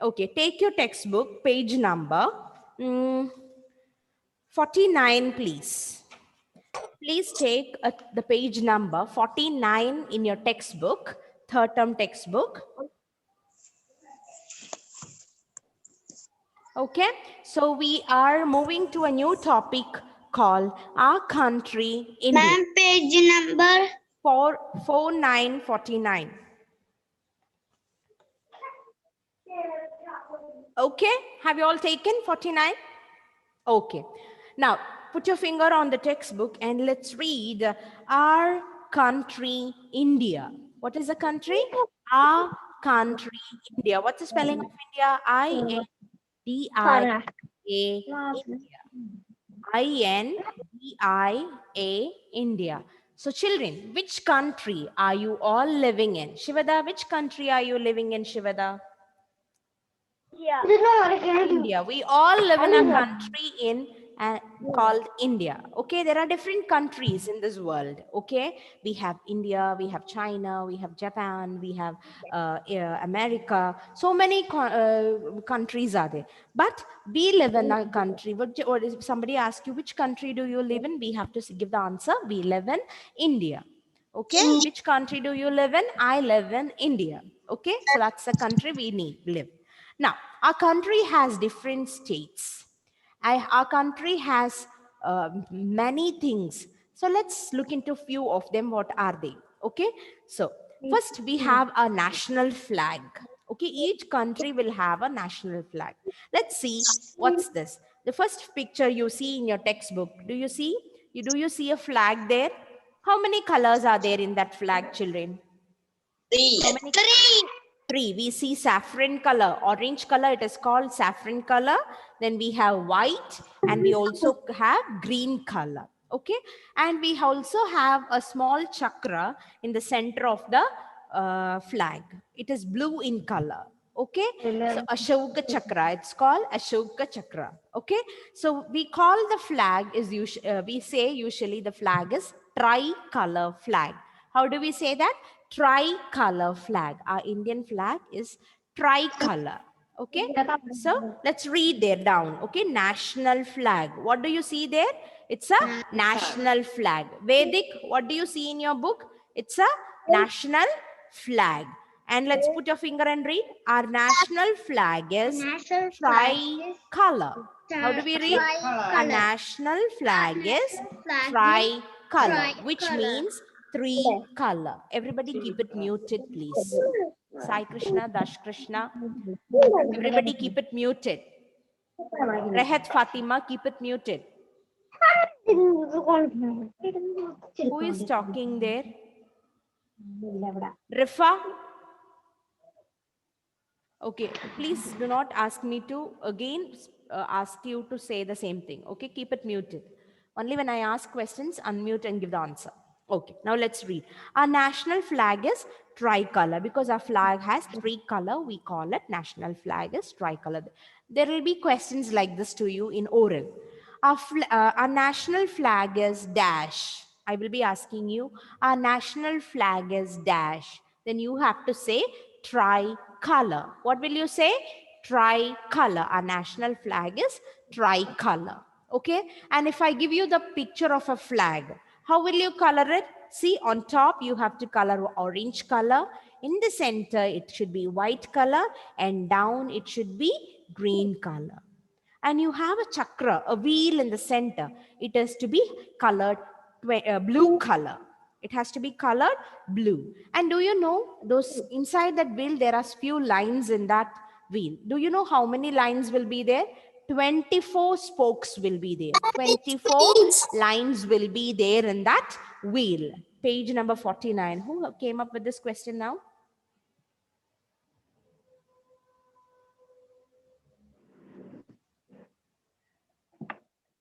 Okay, take your textbook, page number 49, please. Please take the page number 49 in your textbook, third term textbook. Okay, so we are moving to a new topic called Our Country, India. Ma'am, page number 4949. Okay, have you all taken 49? Okay, now put your finger on the textbook and let's read Our Country, India. What is the country? Our Country, India. What's the spelling of India? I-N-D-I-A, India. I-N-D-I-A, India. So children, which country are you all living in? Shivada, which country are you living in, Shivada? India. We all live in a country called India. Okay, there are different countries in this world. Okay, we have India, we have China, we have Japan, we have America. So many countries are there. But we live in a country. Or if somebody asks you which country do you live in, we have to give the answer. We live in India. Okay, which country do you live in? I live in India. Okay, so that's the country we live. Now, our country has different states. Our country has many things. So let's look into few of them. What are they? Okay. So first we have a national flag. Okay. Each country will have a national flag. Let's see what's this. The first picture you see in your textbook. Do you see? Do you see a flag there? How many colors are there in that flag, children? How many? Three. We see saffron color, orange color, it is called saffron color. Then we have white and we also have green color. Okay. And we also have a small chakra in the center of the flag. It is blue in color. Okay. So Ashoka chakra, it's called Ashoka chakra. Okay. So we call the flag is we say usually the flag is tricolor flag. How do we say that? Tricolor flag. Our Indian flag is tricolor. Okay. So let's read there down. Okay. National flag. What do you see there? It's a national flag. Vedic, what do you see in your book? It's a national flag. And let's put your finger and read. Our national flag is tricolor. How do we read? Our national flag is tricolor, which means three color. Everybody keep it muted, please. Sai Krishna, Dash Krishna. Everybody keep it muted. Rehat Fatima, keep it muted. Who is talking there? Rifa? Okay, please do not ask me to again ask you to say the same thing. Okay, keep it muted. Only when I ask questions, unmute and give the answer. Okay, now let's read. Our national flag is tricolor because our flag has three color. We call it national flag is tricolor. There will be questions like this to you in oral. Our national flag is dash. I will be asking you, our national flag is dash. Then you have to say tricolor. What will you say? Tricolor. Our national flag is tricolor. Okay. And if I give you the picture of a flag, how will you color it? See, on top you have to color orange color. In the center it should be white color, and down it should be green color. And you have a chakra, a wheel in the center. It has to be colored blue color. It has to be colored blue. And do you know, those inside that wheel, there are few lines in that wheel. Do you know how many lines will be there? 24 spokes will be there. 24 lines will be there in that wheel. Page number 49. Who came up with this question now?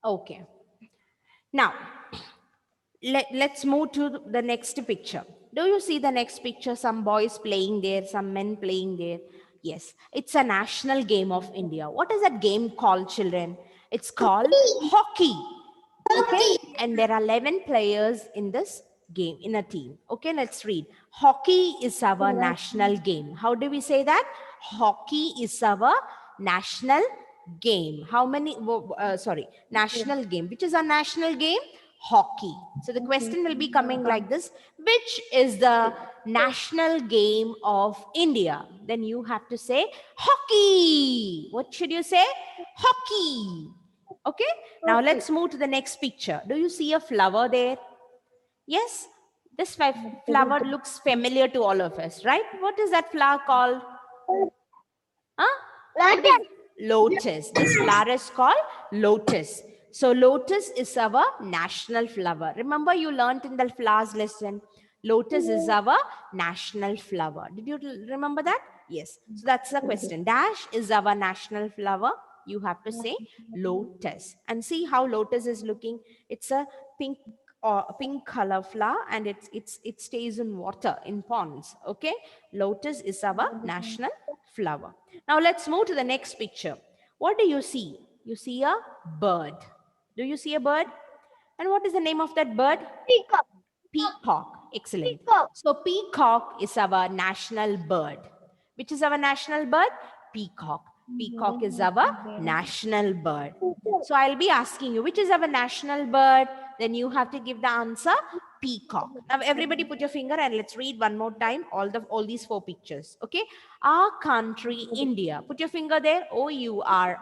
Okay. Now, let's move to the next picture. Do you see the next picture? Some boys playing there, some men playing there. Yes, it's a national game of India. What is that game called, children? It's called hockey. Okay, and there are 11 players in this game, in a team. Okay, let's read. Hockey is our national game. How do we say that? hockey is our national game. How many, national game. Which is our national game? Hockey. So the question will be coming like this. Which is the national game of India? Then you have to say hockey. What should you say? Hockey. Okay. Now let's move to the next picture. Do you see a flower there? Yes. This flower looks familiar to all of us, right? What is that flower called? Huh? What is lotus? This flower is called lotus. So lotus is our national flower. Remember you learned in the flowers lesson. Lotus is our national flower. Did you remember that? Yes. So that's the question. Dash is our national flower. You have to say lotus. And see how lotus is looking. It's a pink or pink color flower, and it stays in water in ponds. Okay. Lotus is our national flower. Now let's move to the next picture. What do you see? You see a bird. Do you see a bird? And what is the name of that bird? Peacock. Peacock. Excellent. Peacock. So peacock is our national bird. Which is our national bird? Peacock. Peacock is our national bird. So I'll be asking you, which is our national bird? Then you have to give the answer, peacock. Now everybody put your finger and let's read one more time all these 4 pictures. Okay. Our country, India. Put your finger there. OURRCOUNTRY.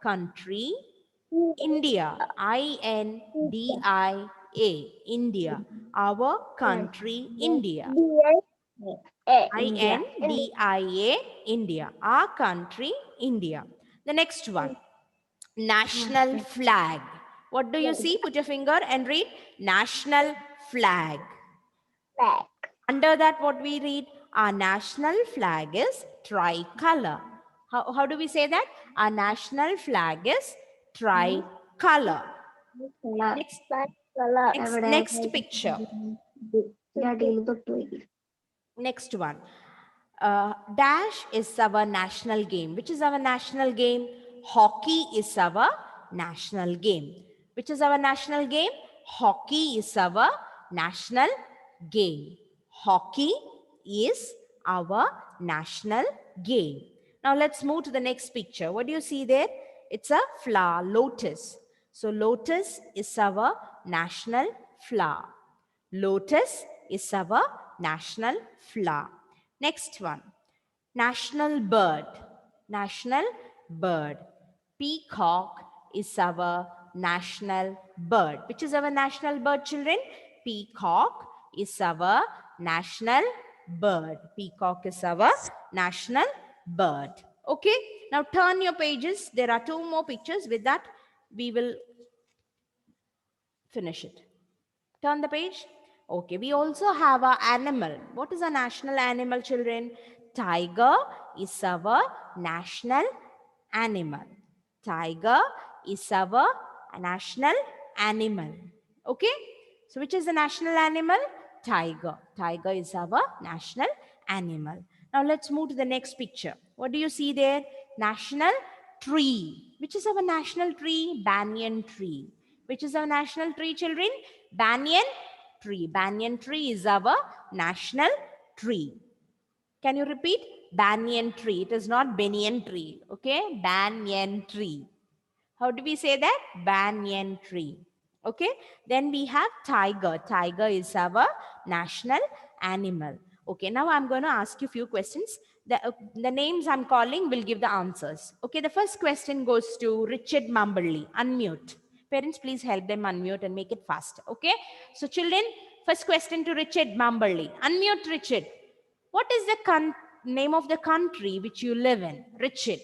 Country. India. INDIA. India. Our country, India. INDIA. India. Our country, India. The next one. National flag. What do you see? Put your finger and read national flag. Flag. Under that, what we read? Our national flag is tricolor. How do we say that? Our national flag is tricolor. Next picture. Next one. Dash is our national game. Which is our national game? Hockey is our national game. Which is our national game? Hockey is our national game. Hockey is our national game. Now let's move to the next picture. What do you see there? It's a flower, lotus. So lotus is our national flower. Lotus is our national flower. Next one. National bird. National bird. Peacock is our national bird. Which is our national bird, children? Peacock is our national bird. Peacock is our national bird. Okay. Now turn your pages. There are 2 more pictures. With that, we will finish it. Turn the page. Okay, we also have our animal. What is our national animal, children? Tiger is our national animal. Tiger is our national animal. Okay? So which is the national animal? Tiger. Tiger is our national animal. Now let's move to the next picture. What do you see there? National tree. Which is our national tree? Banyan tree. Which is our national tree, children? Banyan tree. Banyan tree is our national tree. Can you repeat? Banyan tree. It is not banyan tree. Okay? Banyan tree. How do we say that? Banyan tree. Okay? Then we have tiger. Tiger is our national animal. Okay, now I'm going to ask you a few questions. The names I'm calling will give the answers. Okay, the first question goes to Richard Mumberly. Unmute. Parents, please help them unmute and make it fast. Okay, so children, first question to Richard Mumberly. Unmute, Richard. What is the name of the country which you live in? Richard.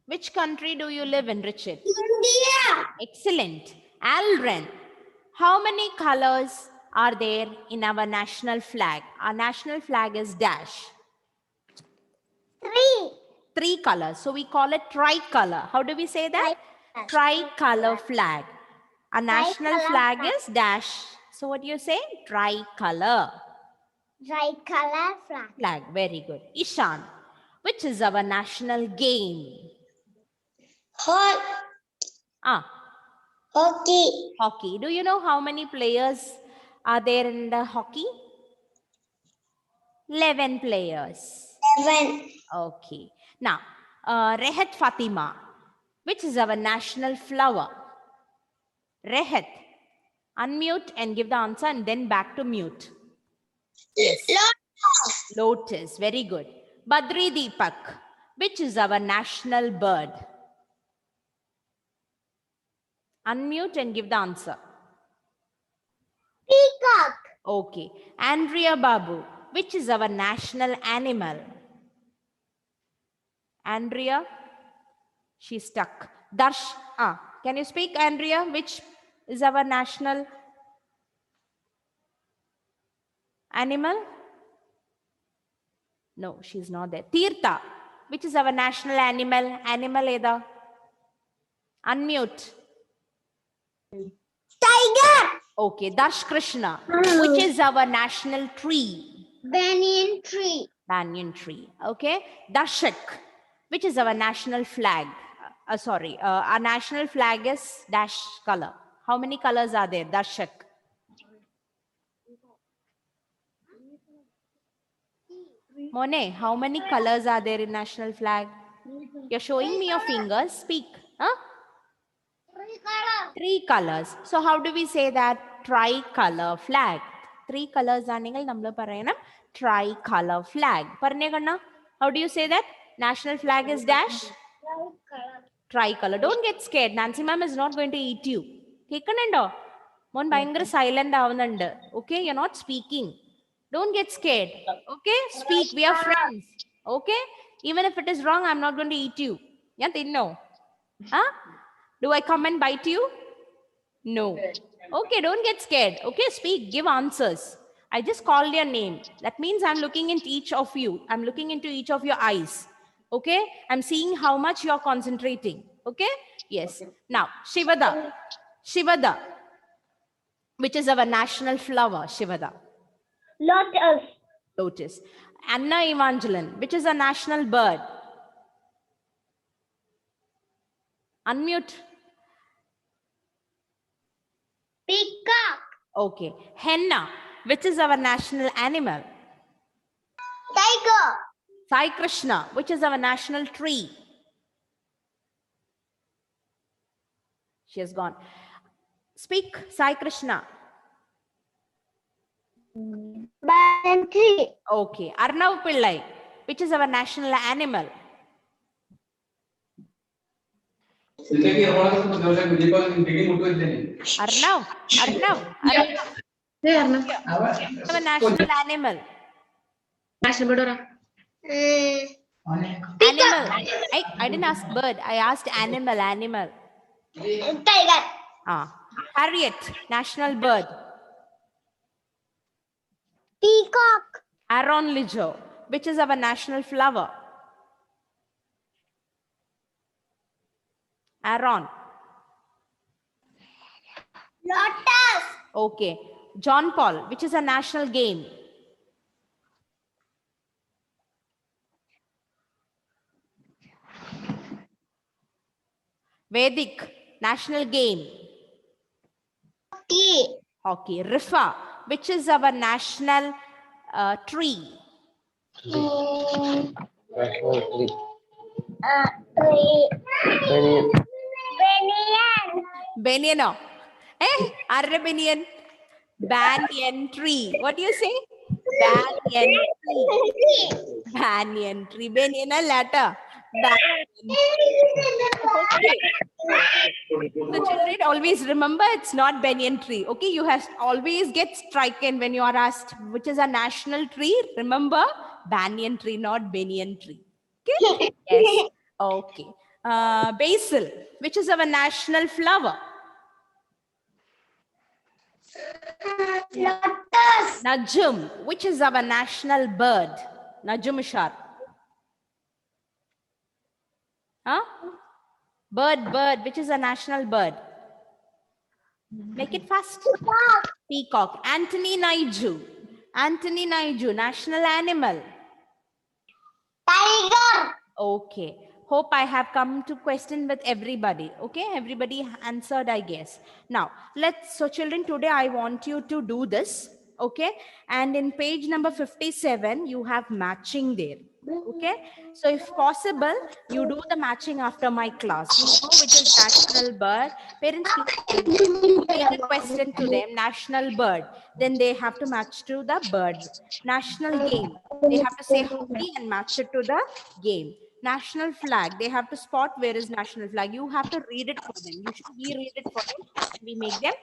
Which country do you live in, Richard? India. Excellent. Alren, how many colors are there in our national flag? Our national flag is dash. 3. 3 colors. So we call it tricolor. How do we say that? Tricolor flag. Our national flag is dash. So what do you say? Tricolor. Tricolor Flag. Very good. Ishan, which is our national game? Hockey. Hockey. Hockey. Do you know how many players are there in the hockey? 11 players. 7. Okay. Now, Rehat Fatima, which is our national flower? Rehat. Unmute and give the answer and then back to mute. Yes. Lotus. Very good. Badri Deepak, which is our national bird? Unmute and give the answer. Peacock. Okay. Andrea Babu, which is our national animal? Andrea, she's stuck. Can you speak, Andrea? Which is our national animal? No, she's not there. Tirtha, which is our national animal? Animal eda? Unmute. Tiger. Okay. Darsh Krishna, which is our national tree? Banyan tree. Banyan tree. Okay. Darshak, which is our national flag? Our national flag is dash color. How many colors are there? Darshak. Monet, how many colors are there in national flag? You're showing me your fingers. Speak. Huh? 3 colors. 3 colors. So how do we say that? Tricolor flag. 3 colors ആണെങ്കിൽ നമ്മൾ പറയണം tricolor flag. പറഞ്ഞേ കണ്ണ. How do you say that? National flag is dash? Tricolor. Don't get scared. Nancy ma'am is not going to eat you. കേൾക്കണുണ്ടോ? മോൻ ഭയങ്കര silent ആവുന്നുണ്ട്. Okay, you're not speaking. Don't get scared. Okay, speak. We are friends. Okay, even if it is wrong, I'm not going to eat you. ഞാൻ തിന്നോ? Huh? Do I come and bite you? No. Okay, don't get scared. Okay, speak, give answers. I just called your name. That means I'm looking into each of you. I'm looking into each of your eyes. Okay, I'm seeing how much you're concentrating. Okay, yes. Now, Shivada. Shivada, which is our national flower, Shivada. Lotus. Lotus. Anna Evangeline, which is a national bird? Unmute. Peacock. Okay. Henna, which is our national animal? Tiger. Sai Krishna, which is our national tree? She has gone. Speak, Sai Krishna. Banyan tree. Okay. Arnav Pillai, which is our national animal? Arnav. Our national animal. Animal. I didn't ask bird. I asked animal. Tiger. Harriet, national bird. Peacock. Aaron Lijo, which is our national flower? Aaron. Lotus. Okay. John Paul, which is a national game? Vedic, national game? Hockey. Hockey. Rifa, which is our national tree? Banyan. Banyan. Arre banyan. Banyan tree. What do you say? Banyan tree. Banyan tree. Banyan letter. Okay. So children, always remember it's not banyan tree. Okay, you have always get stricken when you are asked which is a national tree. Remember banyan tree, not banyan tree. Okay. Yes. Okay. Basil, which is our national flower? Lotus. Najum, which is our national bird? Najum Ishar. Huh? Bird, which is a national bird? Make it fast. Peacock. Anthony Naiju, national animal? Tiger. Okay. Hope I have come to question with everybody. Okay, everybody answered, I guess. Now, so children, today I want you to do this. Okay, and in page number 57, you have matching there. Okay, so if possible, you do the matching after my class. You know which is national bird. Parents, please help them. Read the question to them, national bird. Then they have to match to the bird. National game. They have to say hockey and match it to the game. National flag. They have to spot where is national flag. You have to read it for them. We read it for them and we make them,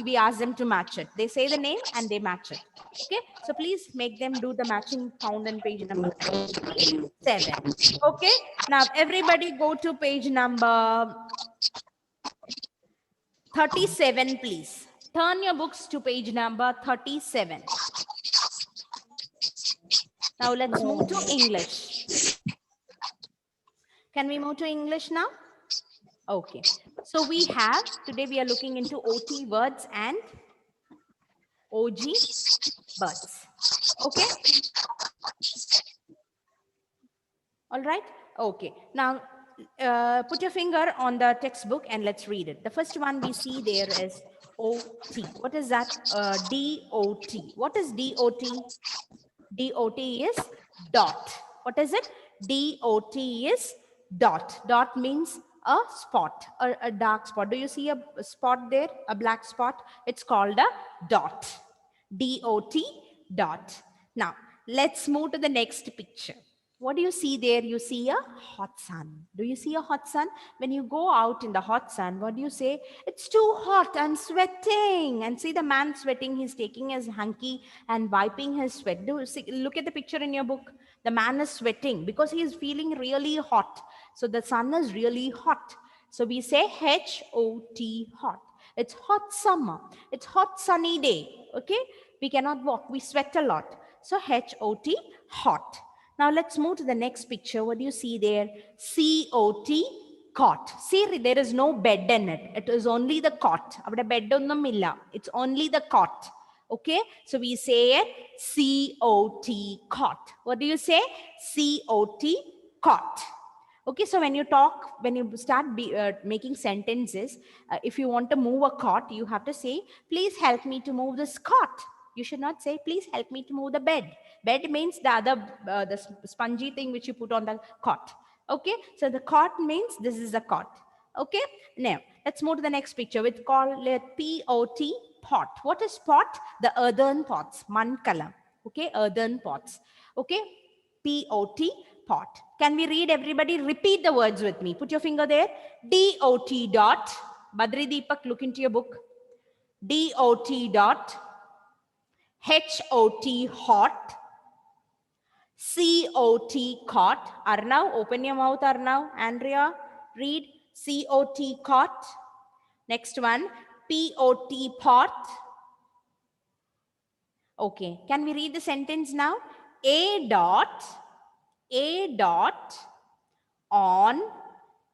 we ask them to match it. They say the name and they match it. Okay. So please make them do the matching found in page number 7. Okay. Now everybody go to page number 37, please. Turn your books to page number 37. Now let's move to English. Can we move to English now? Okay. So today we are looking into OT words and OG words. Okay. All right. Okay. Now put your finger on the textbook and let's read it. The first one we see there is OT. What is that? DOT. What is DOT? DOT is dot. What is it? DOT is dot. Dot means a spot, a dark spot. Do you see a spot there? A black spot? It's called a dot. DOT, dot. Now, let's move to the next picture. What do you see there? You see a hot sun. Do you see a hot sun? When you go out in the hot sun, what do you say? It's too hot, I'm sweating. And see the man sweating, he's taking his hanky and wiping his sweat. Look at the picture in your book. The man is sweating because he is feeling really hot. So the sun is really hot. So we say H-O-T, hot. It's hot summer. It's hot sunny day. Okay? We cannot walk. We sweat a lot. So H-O-T, hot. Now let's move to the next picture. What do you see there? C-O-T, cot. See, there is no bed in it. It is only the cot. It's only the cot. Okay, so we say it C-O-T, cot. What do you say? C-O-T, cot. Okay, so when you start making sentences, if you want to move a cot, you have to say, please help me to move this cot. You should not say, please help me to move the bed. Bed means the other, the spongy thing which you put on the cot. Okay, so the cot means this is a cot. Okay, now let's move to the next picture. We call it P-O-T, pot. What is pot? The earthen pots, mankalam. Okay, earthen pots. Okay, P-O-T, pot. Can we read, everybody? Repeat the words with me. Put your finger there. D-O-T dot. Badri Deepak, look into your book. D-O-T dot. H-O-T, hot. C-O-T, cot. Arnav, open your mouth, Arnav. Andrea, read. C-O-T, cot. Next one, P-O-T, pot. Okay, can we read the sentence now? A dot on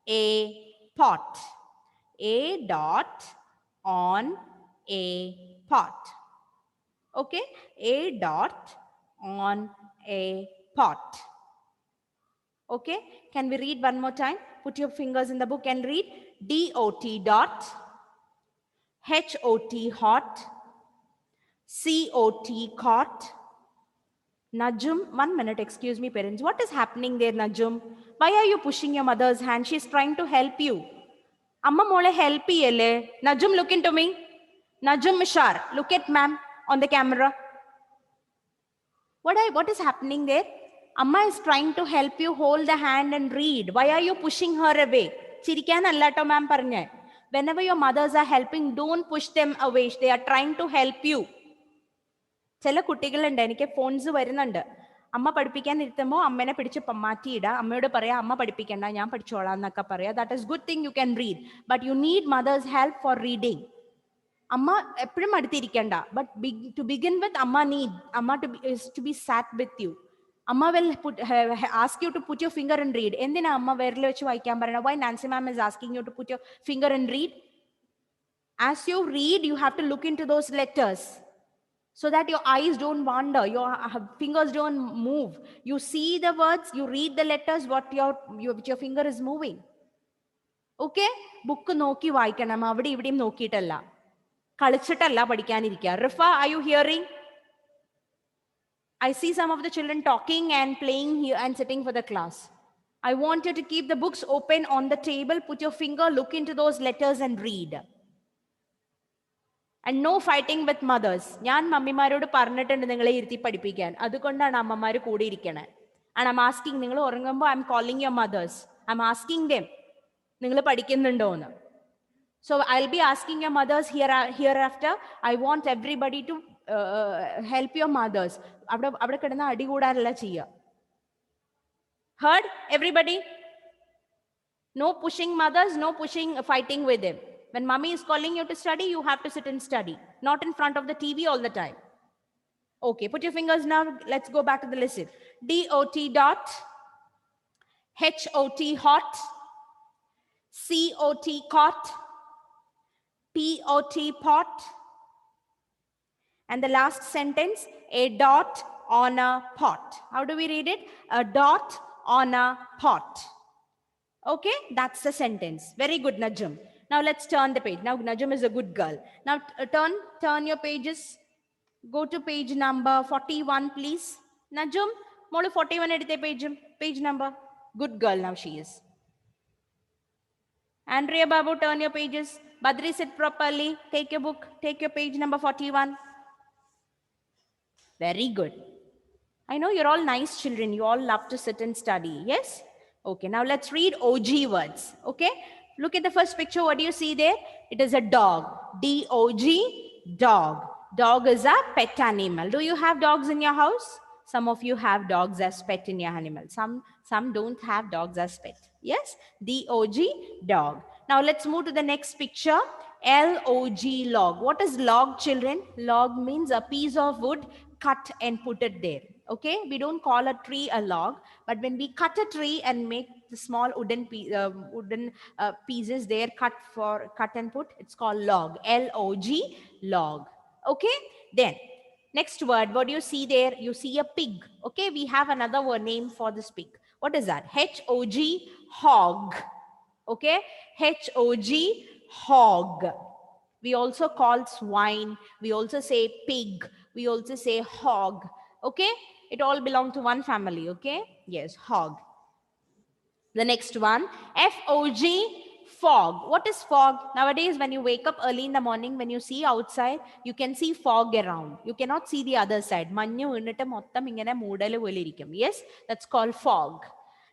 a pot. A dot on a pot. Okay, a dot on a pot. Okay, can we read one more time? Put your fingers in the book and read. D-O-T dot, H-O-T, hot, C-O-T, cot. Najum, 1 minute, excuse me, parents. What is happening there, Najum? Why are you pushing your mother's hand? She's trying to help you. Amma mole help yelle. Najum, look into me. Najum Mishar, look at ma'am on the camera. What is happening there? Amma is trying to help you hold the hand and read. Why are you pushing her away? Chirikan allato ma'am parnye. Whenever your mothers are helping, don't push them away. They are trying to help you. ചില കുട്ടികളുണ്ട്, എനിക്ക് phones വരുന്നുണ്ട്. അമ്മ പഠിപ്പിക്കാൻ ഇരുത്തുമ്പോൾ അമ്മേനെ പിടിച്ച് മാറ്റിയിടുക. അമ്മയോട് പറയാം, അമ്മ പഠിപ്പിക്കണ്ട, ഞാൻ പഠിച്ചോളാം എന്നൊക്കെ പറയാം. That is good thing, you can read. But you need mother's help for reading. അമ്മ എപ്പോഴും അടുത്തിരിക്കണ്ട. ബട്ട് ടു ബിഗിൻ വിത്ത് അമ്മ to be sat with you. അമ്മ will ask you to put your finger and read. എന്തിനാ അമ്മ വിരൽ വെച്ച് വായിക്കാൻ പറയണം? Why Nancy ma'am is asking you to put your finger and read? As you read, you have to look into those letters. so that your eyes don't wander, your fingers don't move. You see the words, you read the letters, what your finger is moving. Okay? Book നോക്കി വായിക്കണം, അവിടെ ഇവിടെയും നോക്കിയിട്ടല്ല, കളിച്ചിട്ടല്ല പഠിക്കാനിരിക്കുക. Rifa, are you hearing? I see some of the children talking and playing here and sitting for the class. I want you to keep the books open on the table, put your finger, look into those letters and read. And no fighting with mothers. ഞാൻ മമ്മിമാരോട് പറഞ്ഞിട്ടുണ്ട് നിങ്ങളെ ഇരുത്തി പഠിപ്പിക്കാൻ, അതുകൊണ്ടാണ് അമ്മമാർ കൂടി ഇരിക്കണേ. And I'm asking, നിങ്ങൾ ഉറങ്ങുമ്പോൾ I'm calling your mothers. I'm asking them, നിങ്ങൾ പഠിക്കുന്നുണ്ടോ എന്ന്. So I'll be asking your mothers hereafter. I want everybody to help your mothers. അവിടെ കിടന്ന് അടി കൂടാനല്ല ചെയ്യുക. Heard everybody? No pushing mothers, no pushing, fighting with them. When mommy is calling you to study, you have to sit and study, not in front of the TV all the time. Okay, put your fingers now. Let's go back to the lesson. DOT dot, HOT hot, COT cot, POT pot, and the last sentence, a dot on a pot. How do we read it? A dot on a pot. Okay, that's the sentence. Very good, Najum. Now let's turn the page. Now Najum is a good girl. Now turn your pages. Go to page number 41, please. Najum, molu 41 edithe page number. Good girl now she is. Andrea Babu, turn your pages. Badri, sit properly. Take your book. Take your page number 41. Very good. I know you're all nice children. You all love to sit and study. Yes? Okay, now let's read OG words. Okay? Look at the first picture. What do you see there? It is a dog. D-O-G, dog. Dog is a pet animal. Do you have dogs in your house? Some of you have dogs as pet in your animal. Some don't have dogs as pet. Yes? D-O-G, dog. Now let's move to the next picture. L-O-G, log. What is log, children? Log means a piece of wood cut and put it there. Okay, we don't call a tree a log, but when we cut a tree and make the small wooden pieces there, cut and put, it's called log. L-O-G, log. Okay, then next word, what do you see there? You see a pig. Okay, we have another word name for this pig. What is that? H-O-G, hog. Okay, H-O-G, hog. We also call swine. We also say pig. We also say hog. Okay, it all belong to one family. Okay, yes, hog. The next one, F-O-G, fog. What is fog? Nowadays, when you wake up early in the morning, when you see outside, you can see fog around. You cannot see the other side. Yes, that's called fog.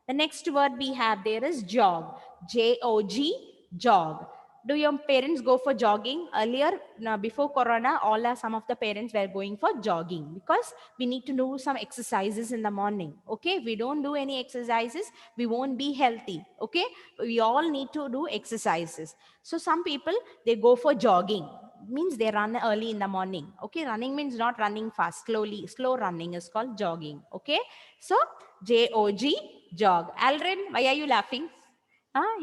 The next word we have there is jog. J-O-G, jog. Do your parents go for jogging? Earlier, before Corona, some of the parents were going for jogging because we need to do some exercises in the morning. Okay, if we don't do any exercises, we won't be healthy. Okay, we all need to do exercises. So some people, they go for jogging. Means they run early in the morning. Okay, running means not running fast, slow running is called jogging. Okay, so J-O-G, jog. Alrin, why are you laughing?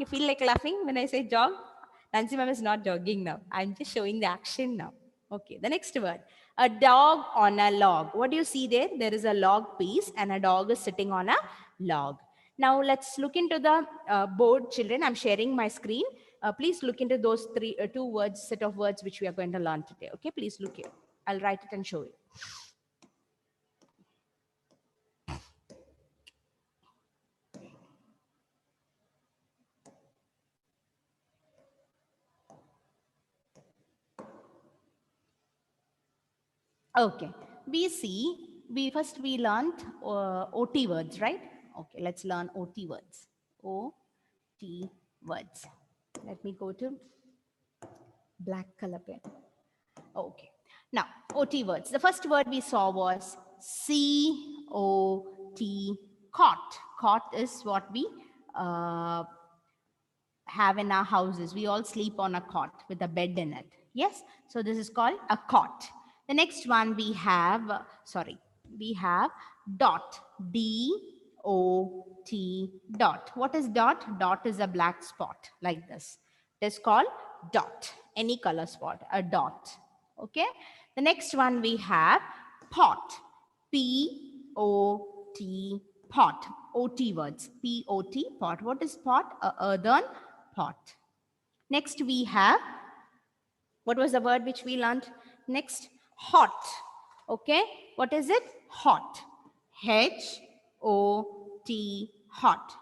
You feel like laughing when I say jog? Nancy ma'am is not jogging now. I'm just showing the action now. Okay, the next word. A dog on a log. What do you see there? There is a log piece and a dog is sitting on a log. Now let's look into the board, children. I'm sharing my screen. Please look into those two words, set of words which we are going to learn today. Okay, please look here. I'll write it and show you. Okay, we learned OT words, right? Okay, let's learn OT words. OT words. Let me go to black color pen. Okay, now OT words. The first word we saw was C-O-T, cot. Cot is what we have in our houses. We all sleep on a cot with a bed in it. Yes, so this is called a cot. The next one we have, dot, D-O-T, dot. What is dot? Dot is a black spot like this. It is called dot, any color spot, a dot. Okay. The next one we have pot. P-O-T, pot. O-T words. P-O-T, pot. What is pot? A earthen pot. Next we have, what was the word which we learned? Next, hot. Okay, what is it? Hot. H-O-T, hot.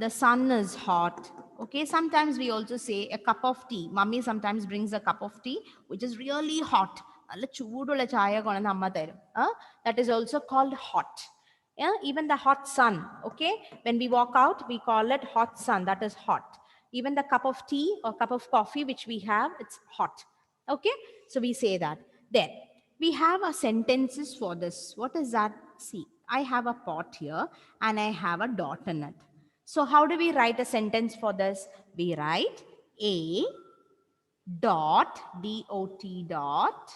The sun is hot. Okay, sometimes we also say a cup of tea. Mummy sometimes brings a cup of tea which is really hot. നല്ല ചൂടുള്ള ചായ കൊണ്ടുവന്ന് അമ്മ തരും. That is also called hot. Yeah, even the hot sun. Okay, when we walk out, we call it hot sun. That is hot. Even the cup of tea or cup of coffee which we have, it's hot. Okay, so we say that. Then we have a sentences for this. What is that? See, I have a pot here and I have a dot in it. So how do we write a sentence for this? We write a dot, D-O-T dot,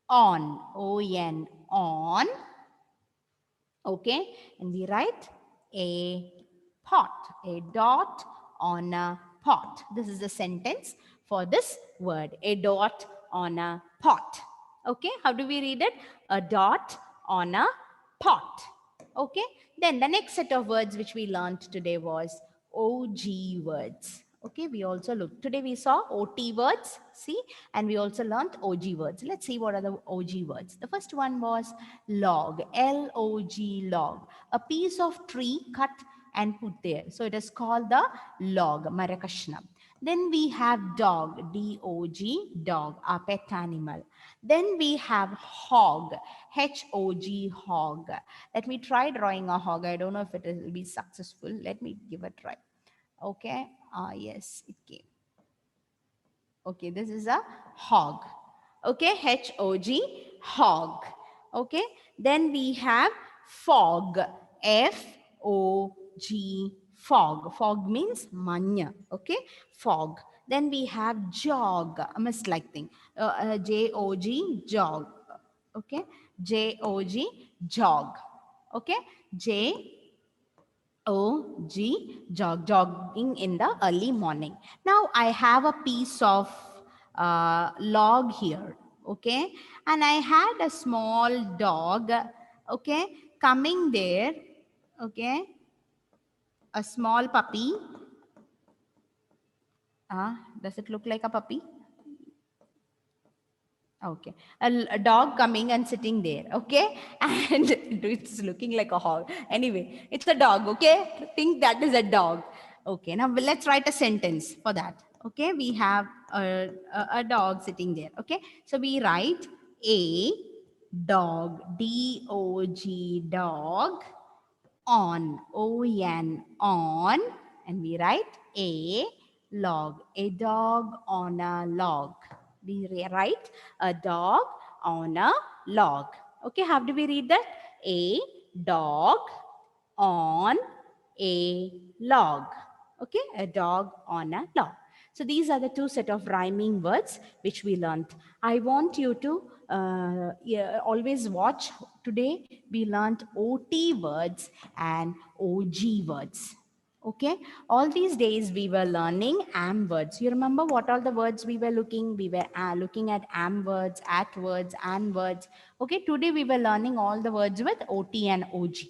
on, O-N, on. Okay, and we write a pot, a dot on a pot. This is the sentence for this word, a dot on a pot. Okay, how do we read it? A dot on a pot. Okay, then the next set of words which we learned today was OG words. Okay, we also looked, today we saw OT words, see, and we also learned OG words. Let's see what are the OG words. The first one was log, L-O-G, log, a piece of tree cut and put there. So it is called the log, marakashna. Then we have dog, D-O-G, dog, our pet animal. Then we have hog, H-O-G, hog. Let me try drawing a hog. I don't know if it will be successful. Let me give a try. Okay, yes, it came. Okay, this is a hog. Okay, H-O-G, hog. Okay, then we have fog, F-O-G, fog. Fog means manya. Okay, fog. Then we have jog, a mist-like thing, J-O-G, jog. Okay, J-O-G, jog. Okay, J-O-G, jog, jogging in the early morning. Now I have a piece of log here, okay, and I had a small dog, okay, coming there, okay, a small puppy. Does it look like a puppy? Okay, a dog coming and sitting there, okay, and it's looking like a hog. Anyway, it's a dog, okay, think that is a dog. Okay, now let's write a sentence for that. Okay, we have a dog sitting there. Okay, so we write a dog, D-O-G, dog, on, O-N, on, and we write a log, a dog on a log. We write a dog on a log. Okay, how do we read that? A dog on a log. Okay, a dog on a log. So these are the two set of rhyming words which we learned. I want you to always watch. Today we learned OT words and OG words. Okay, all these days we were learning am words. You remember what all the words we were looking? We were looking at am words, at words, and words. Okay, today we were learning all the words with OT and OG.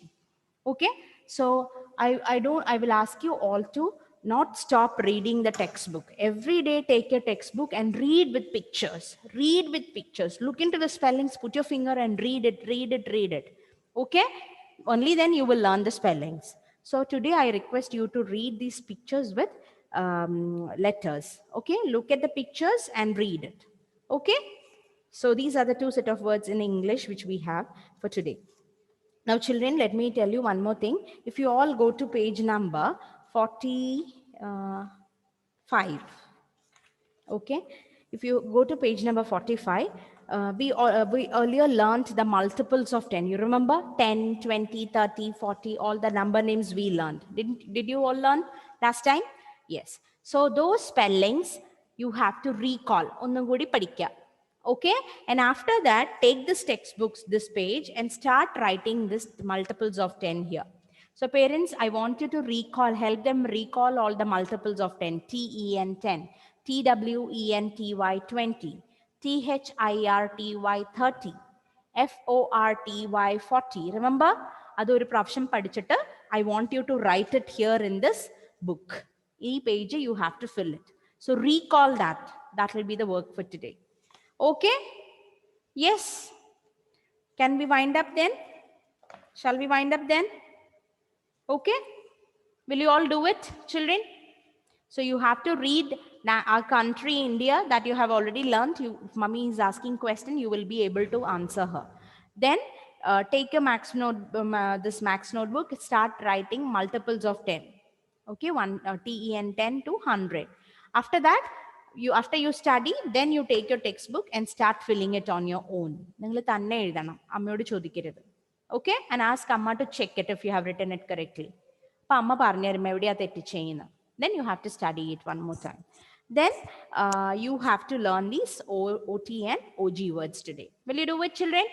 Okay, so I will ask you all to not stop reading the textbook. Every day take your textbook and read with pictures. Read with pictures. Look into the spellings, put your finger and read it, read it, read it. Okay, only then you will learn the spellings. So today I request you to read these pictures with letters. Okay, look at the pictures and read it. Okay, so these are the two set of words in English which we have for today. Now children, let me tell you one more thing. If you all go to page number 45, okay, if you go to page number 45, we earlier learned the multiples of 10. You remember 10, 20, 30, 40, all the number names we learned. Did you all learn last time? Yes. So those spellings you have to recall. Onnum koodi padikka. Okay, and after that take this textbooks, this page, and start writing this multiples of 10 here. So parents, I want you to recall, help them recall all the multiples of 10. T-E-N 10, T-W-E-N-T-Y 20, THIRTY 30, FORTY 40. Remember? അതൊരു പ്രാവശ്യം പഠിച്ചിട്ട് I want you to write it here in this book. ഈ page you have to fill it. So recall that. That will be the work for today. Okay? Yes. Can we wind up then? Shall we wind up then? Okay? Will you all do it, children? So you have to read our country, India, that you have already learned. If mummy is asking question, you will be able to answer her. Then take a this max notebook, start writing multiples of 10. Okay, TEN 10 to 100. After that, after you study, then you take your textbook and start filling it on your own. നിങ്ങൾ തന്നെ എഴുതണം, അമ്മയോട് ചോദിക്കരുത്. Okay, and ask Amma to check it if you have written it correctly. അപ്പം അമ്മ പറഞ്ഞു തരും എവിടെയാ തെറ്റ് ചെയ്യുന്നത്. Then you have to study it one more time. Then you have to learn these OT and OG words today. Will you do it, children?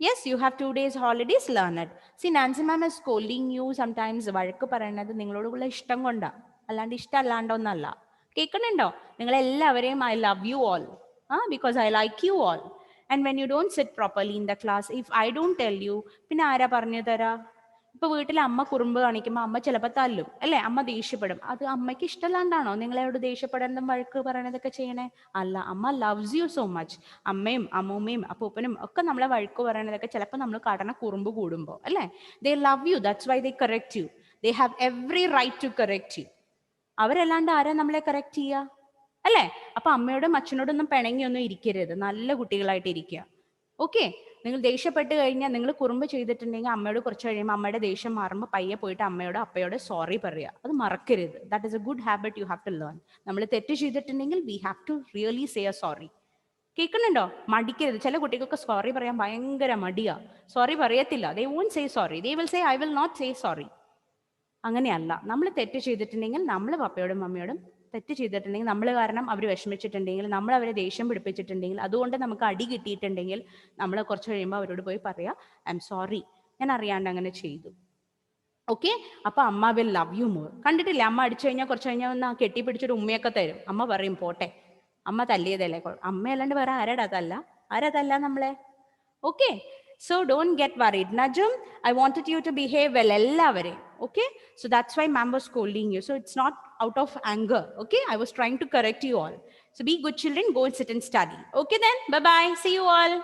Yes, you have 2 days holidays, learn it. See, Nancy ma'am is scolding you sometimes. വഴക്ക് പറയുന്നത് നിങ്ങളോടുള്ള ഇഷ്ടം കൊണ്ടാ, അല്ലാണ്ട് ഇഷ്ടമല്ലാണ്ടൊന്നല്ല. കേൾക്കുന്നുണ്ടോ? നിങ്ങളെല്ലാവരെയും I love you all, because I like you all. And when you don't sit properly in the class, if I don't tell you, പിന്നെ ആരാ പറഞ്ഞു തരാ? ഇപ്പൊ വീട്ടിൽ അമ്മ കുറുമ്പ് കാണിക്കുമ്പോൾ അമ്മ ചിലപ്പോൾ തല്ലും അല്ലെ, അമ്മ ദേഷ്യപ്പെടും. അത് അമ്മയ്ക്ക് ഇഷ്ടമല്ലാണ്ടാണോ നിങ്ങളോട് ദേഷ്യപ്പെടാനും വഴക്ക് പറയണതൊക്കെ ചെയ്യണേ? അല്ല, അമ്മ ലവ്സ് യു സോ മച്ച്. അമ്മയും അമ്മൂമ്മയും അപ്പൂപ്പനും ഒക്കെ നമ്മളെ വഴക്ക് പറയണതൊക്കെ ചിലപ്പോൾ നമ്മൾ കടന കുറുമ്പ് കൂടുമ്പോൾ അല്ലേ. They love you, that's why they correct you. They have every right to correct you. അവരല്ലാണ്ട് ആരാ നമ്മളെ കറക്റ്റ് ചെയ്യുക അല്ലേ? അപ്പൊ അമ്മയോടും അച്ഛനോടൊന്നും പിണങ്ങിയൊന്നും ഇരിക്കരുത്, നല്ല കുട്ടികളായിട്ട് ഇരിക്കുക. ഓക്കെ, നിങ്ങൾ ദേഷ്യപ്പെട്ട് കഴിഞ്ഞാൽ, നിങ്ങൾ കുറുമ്പ് ചെയ്തിട്ടുണ്ടെങ്കിൽ അമ്മയോട് കുറച്ച് കഴിയുമ്പോൾ അമ്മയുടെ ദേഷ്യം മാറുമ്പോൾ പയ്യെ പോയിട്ട് അമ്മയോട് അപ്പയോട് സോറി പറയുക. അത് മറക്കരുത്. That is a good habit you have to learn. നമ്മൾ തെറ്റ് ചെയ്തിട്ടുണ്ടെങ്കിൽ we have to really say a sorry. കേൾക്കുന്നുണ്ടോ? മടിക്കരുത്. ചില കുട്ടികൾക്ക് സോറി പറയാൻ ഭയങ്കര മടിയാ, സോറി പറയത്തില്ല. They won't say sorry, they will say I will not say sorry. അങ്ങനെയല്ല, നമ്മൾ തെറ്റ് ചെയ്തിട്ടുണ്ടെങ്കിൽ നമ്മൾ പപ്പയോടും മമ്മിയോടും തെറ്റ് ചെയ്തിട്ടുണ്ടെങ്കിൽ, നമ്മൾ കാരണം അവർ വിഷമിച്ചിട്ടുണ്ടെങ്കിൽ, നമ്മൾ അവരെ ദേഷ്യം പിടിപ്പിച്ചിട്ടുണ്ടെങ്കിൽ, അതുകൊണ്ട് നമുക്ക് അടി കിട്ടിയിട്ടുണ്ടെങ്കിൽ, നമ്മൾ കുറച്ച് കഴിയുമ്പോൾ അവരോട് പോയി പറയാ ഐ എം സോറി, ഞാൻ അറിയാണ്ട് അങ്ങനെ ചെയ്തു. ഓക്കെ, അപ്പൊ അമ്മ വിൽ ലവ് യു മോർ. കണ്ടിട്ടില്ലേ, അമ്മ അടിച്ചു കഴിഞ്ഞാൽ കുറച്ച് കഴിഞ്ഞാൽ ഒന്ന് കെട്ടിപ്പിടിച്ചൊരു ഉമ്മയൊക്കെ തരും. അമ്മ പറയും പോട്ടെ, അമ്മ തല്ലിയതല്ലേ. അമ്മ അല്ലാണ്ട് വേറെ ആരാടാ തല്ല നമ്മളെ? Okay, so don't get worried. Najum, I wanted you to behave well, ellavare. Okay, so that's why ma'am was scolding you. So it's not out of anger. Okay, I was trying to correct you all. So be good children, go and sit and study. Okay then, bye bye, see you all.